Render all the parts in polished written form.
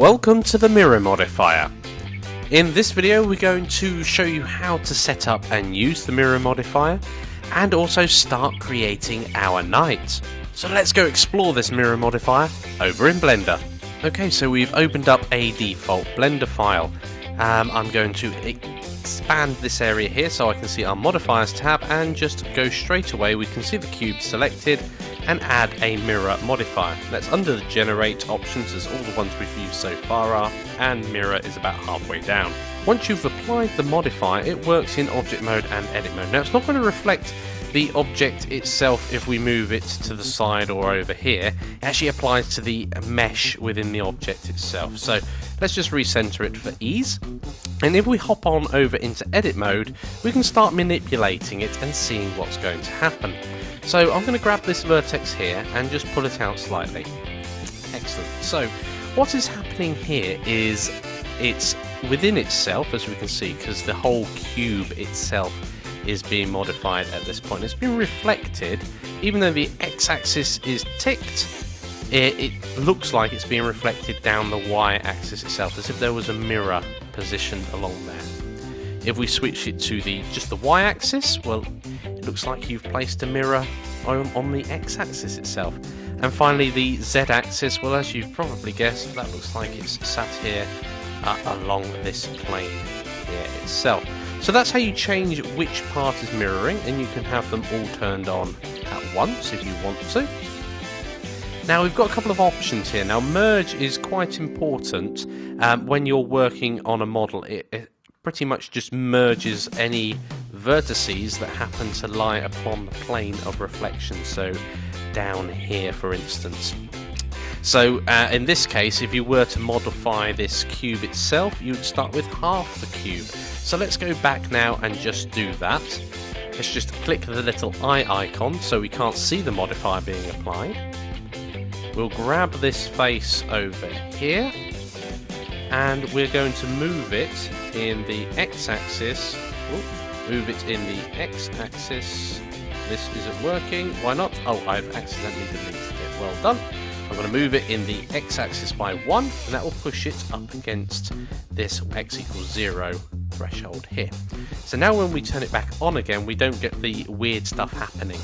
Welcome to the mirror modifier. In this video we're going to show you how to set up and use the mirror modifier and also start creating our night. So let's go explore this mirror modifier over in Blender. Okay, so we've opened up a default Blender file. I'm going to expand this area here so I can see our modifiers tab and just go straight away. We can see the cube selected and add a mirror modifier. That's under the generate options as all the ones we've used so far are, and mirror is about halfway down. Once you've applied the modifier, it works in object mode and edit mode. Now it's not going to reflect the object itself if we move it to the side or over here. It actually applies to the mesh within the object itself. So let's just recenter it for ease. And if we hop on over into edit mode, we can start manipulating it and seeing what's going to happen. So I'm going to grab this vertex here and just pull it out slightly. Excellent. So what is happening here is it's within itself, as we can see, because the whole cube itself is being modified at this point. It's been reflected, even though the x-axis is ticked, it looks like it's being reflected down the y-axis itself, as if there was a mirror positioned along there. If we switch it to just the y-axis, well, it looks like you've placed a mirror on the x-axis itself. And finally the z-axis, well, as you've probably guessed, that looks like it's sat here along this plane here itself. So that's how you change which part is mirroring, and you can have them all turned on at once if you want to. Now we've got a couple of options here. Now merge is quite important when you're working on a model. It pretty much just merges any vertices that happen to lie upon the plane of reflection, so down here for instance. So in this case, if you were to modify this cube itself, you would start with half the cube. So let's go back now and just do that. Let's just click the little eye icon so we can't see the modifier being applied. We'll grab this face over here and we're going to move it in the x-axis. Move it in the x-axis. This isn't working. Why not? Oh, I've accidentally deleted it. Well done. I'm going to move it in the x-axis by 1, and that will push it up against this x equals 0 threshold here. So now when we turn it back on again, we don't get the weird stuff happening.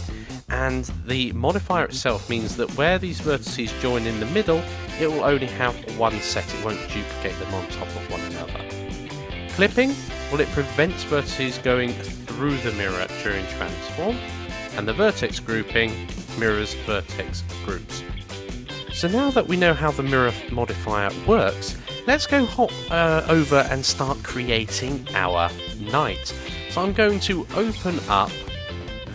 And the modifier itself means that where these vertices join in the middle, it will only have one set. It won't duplicate them on top of one another. Clipping, well, it prevents vertices going through the mirror during transform, and the vertex grouping mirrors vertex groups. So now that we know how the mirror modifier works, let's go hop over and start creating our night. So I'm going to open up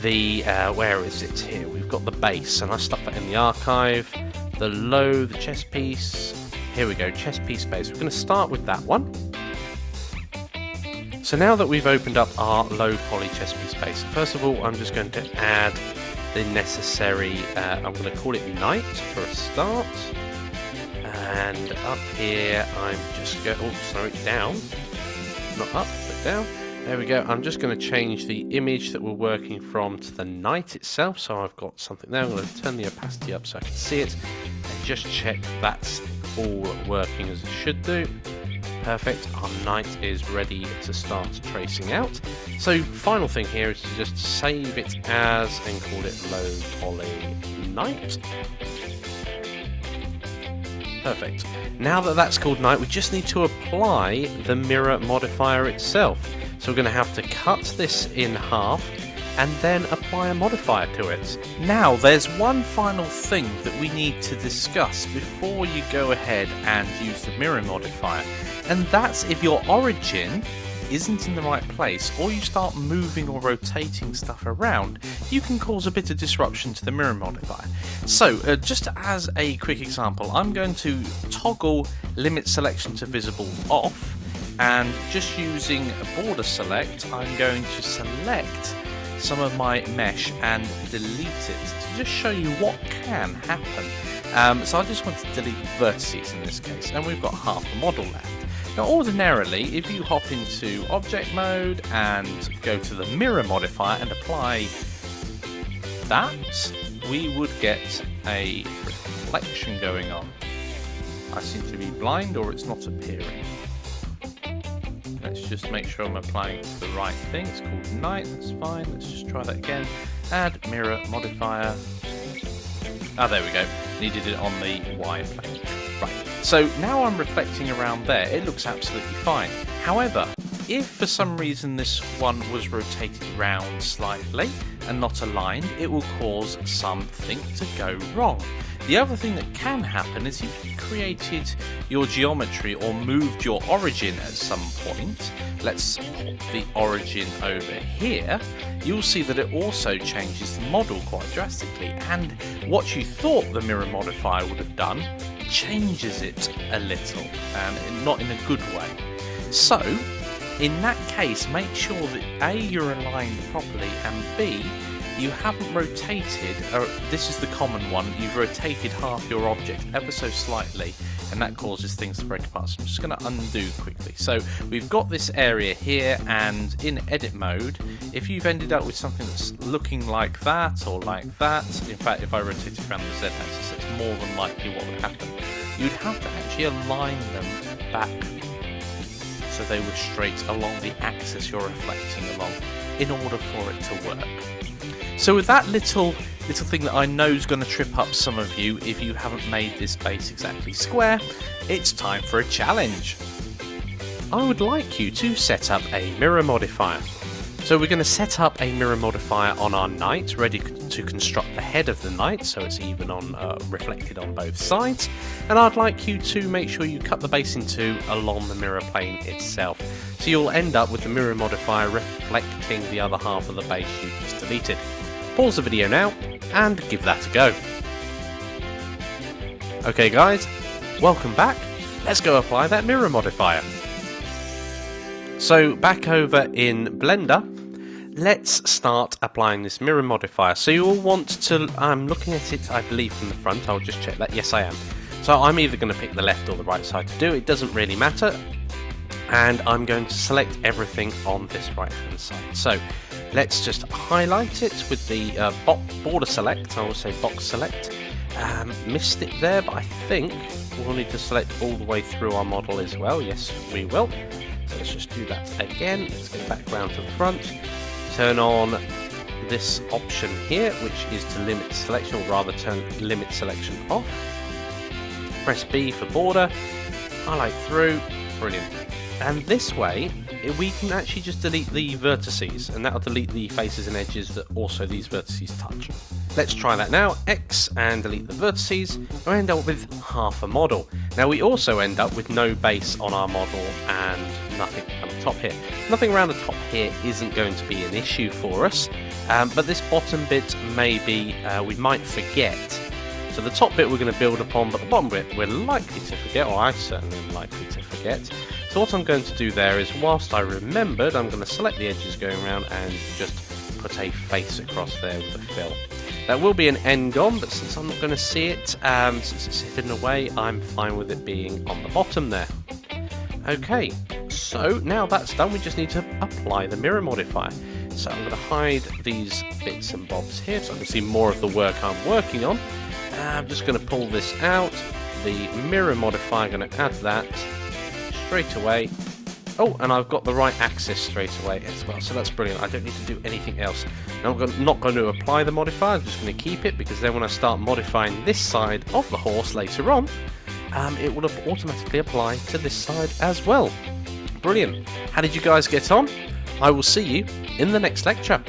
the, where is it here? We've got the base, and I stuck that in the archive, the low, the chest piece. Here we go, chest piece base. We're going to start with that one. So now that we've opened up our low poly chest piece base, first of all, I'm just going to add the necessary, I'm going to call it night for a start. And up here, I'm just going, oh, sorry, down. Not up, but down. There we go. I'm just going to change the image that we're working from to the night itself. So I've got something there. I'm going to turn the opacity up so I can see it. And just check that's all working as it should do. Perfect, our night is ready to start tracing out. So final thing here is to just save it as and call it low poly night. Perfect. Now that that's called night, we just need to apply the mirror modifier itself. So we're going to have to cut this in half and then apply a modifier to it. Now there's one final thing that we need to discuss before you go ahead and use the mirror modifier, and that's if your origin isn't in the right place or you start moving or rotating stuff around, you can cause a bit of disruption to the mirror modifier. So just as a quick example, I'm going to toggle limit selection to visible off, and just using a border select, I'm going to select some of my mesh and delete it to just show you what can happen. So I just want to delete vertices in this case, and we've got half the model left. Now ordinarily, if you hop into object mode and go to the mirror modifier and apply that, we would get a reflection going on. I seem to be blind or it's not appearing. Let's just make sure I'm applying to the right thing. It's called night, that's fine. Let's just try that again. Add mirror modifier. Ah, there we go. Needed it on the Y plane. Right, so now I'm reflecting around there. It looks absolutely fine. However, if for some reason this one was rotated round slightly and not aligned, it will cause something to go wrong. The other thing that can happen is if you created your geometry or moved your origin at some point, let's put the origin over here, you'll see that it also changes the model quite drastically, and what you thought the mirror modifier would have done changes it a little, and not in a good way. So, in that case, make sure that A, you're aligned properly, and B, you haven't rotated, this is the common one, you've rotated half your object ever so slightly, and that causes things to break apart. So I'm just going to undo quickly. So we've got this area here, and in edit mode, if you've ended up with something that's looking like that or like that, in fact if I rotate it around the Z axis, it's more than likely what would happen. You'd have to actually align them back so they were straight along the axis you're reflecting along in order for it to work. So with that little thing that I know is going to trip up some of you if you haven't made this base exactly square, it's time for a challenge. I would like you to set up a mirror modifier. So we're going to set up a mirror modifier on our knight, ready to construct the head of the knight so it's even on reflected on both sides. And I'd like you to make sure you cut the base in two along the mirror plane itself. So you'll end up with the mirror modifier reflecting the other half of the base you've just deleted. Pause the video now and give that a go. Okay guys, welcome back. Let's go apply that mirror modifier. So back over in Blender, let's start applying this mirror modifier. So you'll want to, I'm looking at it I believe from the front, I'll just check that, yes I am. So I'm either going to pick the left or the right side to do it, doesn't really matter. And I'm going to select everything on this right hand side. So let's just highlight it with the border select, I will say box select. Missed it there, but I think we'll need to select all the way through our model as well. Yes, we will. So let's just do that again. Let's go back round to the front. Turn on this option here, which is to limit selection, or rather turn limit selection off. Press B for border, highlight through, brilliant. And this way, we can actually just delete the vertices, and that'll delete the faces and edges that also these vertices touch. Let's try that now, X, and delete the vertices, and we end up with half a model. Now we also end up with no base on our model and nothing on the top here. Nothing around the top here isn't going to be an issue for us, but this bottom bit maybe we might forget. So the top bit we're going to build upon, but the bottom bit we're likely to forget, or I certainly am likely to forget. So what I'm going to do there is, whilst I remembered, I'm going to select the edges going around and just put a face across there with a fill. That will be an end on, but since I'm not going to see it, since it's hidden away, I'm fine with it being on the bottom there. Okay, so now that's done, we just need to apply the mirror modifier. So I'm going to hide these bits and bobs here so I can see more of the work I'm working on. I'm just going to pull this out, the mirror modifier, going to add that straight away. Oh, and I've got the right axis straight away as well, so that's brilliant. I don't need to do anything else. Now I'm not going to apply the modifier, I'm just going to keep it, because then when I start modifying this side of the horse later on, it will automatically apply to this side as well. Brilliant. How did you guys get on? I will see you in the next lecture.